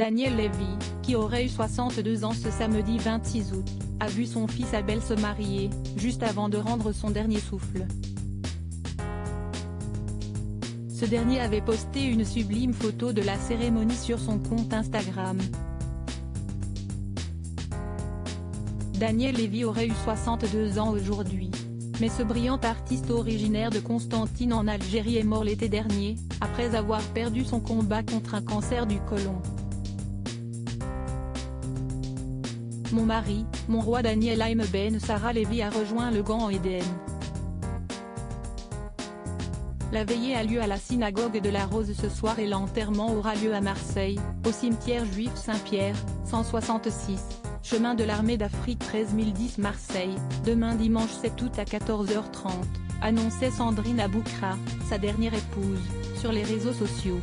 Daniel Lévy, qui aurait eu 62 ans ce samedi 26 août, a vu son fils Abel se marier, juste avant de rendre son dernier souffle. Ce dernier avait posté une sublime photo de la cérémonie sur son compte Instagram. Daniel Lévy aurait eu 62 ans aujourd'hui. Mais ce brillant artiste originaire de Constantine en Algérie est mort l'été dernier, après avoir perdu son combat contre un cancer du côlon. Mon mari, mon roi Daniel Haim Ben Sarah Lévy a rejoint le Gan Eden. La veillée a lieu à la synagogue de la Rose ce soir et l'enterrement aura lieu à Marseille, au cimetière juif Saint-Pierre, 166, chemin de l'Armée d'Afrique 13010 Marseille, demain dimanche 7 août à 14h30, annonçait Sandrine Aboukra, sa dernière épouse, sur les réseaux sociaux.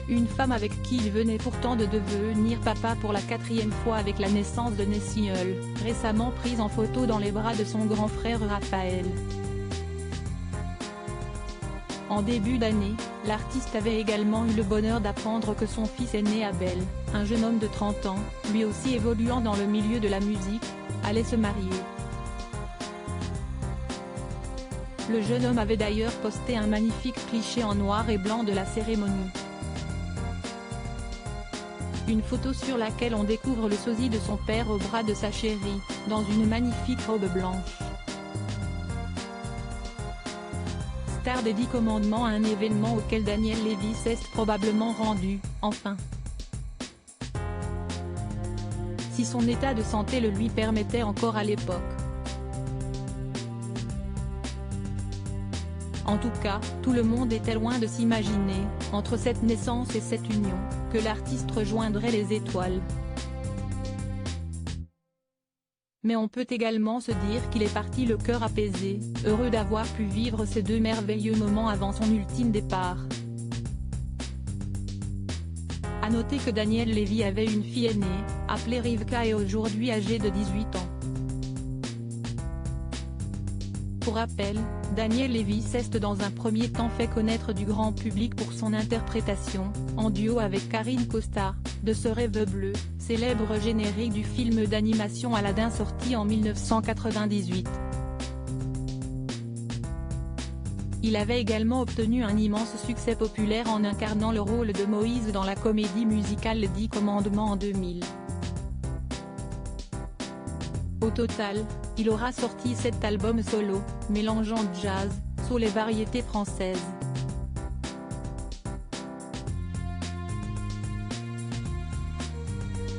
Une femme avec qui il venait pourtant de devenir papa pour la 4e fois avec la naissance de Nessiol, récemment prise en photo dans les bras de son grand frère Raphaël. En début d'année, l'artiste avait également eu le bonheur d'apprendre que son fils aîné Abel, un jeune homme de 30 ans, lui aussi évoluant dans le milieu de la musique, allait se marier. Le jeune homme avait d'ailleurs posté un magnifique cliché en noir et blanc de la cérémonie. Une photo sur laquelle on découvre le sosie de son père au bras de sa chérie, dans une magnifique robe blanche. Star des 10 commandements à un événement auquel Daniel Lévy s'est probablement rendu, enfin. Si son état de santé le lui permettait encore à l'époque. En tout cas, tout le monde était loin de s'imaginer, entre cette naissance et cette union, que l'artiste rejoindrait les étoiles. Mais on peut également se dire qu'il est parti le cœur apaisé, heureux d'avoir pu vivre ces deux merveilleux moments avant son ultime départ. À noter que Daniel Lévy avait une fille aînée, appelée Rivka et aujourd'hui âgée de 18 ans. Pour rappel, Daniel Lévy s'est dans un premier temps fait connaître du grand public pour son interprétation, en duo avec Karine Costa, de Ce rêve bleu, célèbre générique du film d'animation Aladdin sorti en 1998. Il avait également obtenu un immense succès populaire en incarnant le rôle de Moïse dans la comédie musicale Les 10 commandements en 2000. Au total, il aura sorti 7 albums solo, mélangeant jazz, soul et variétés françaises.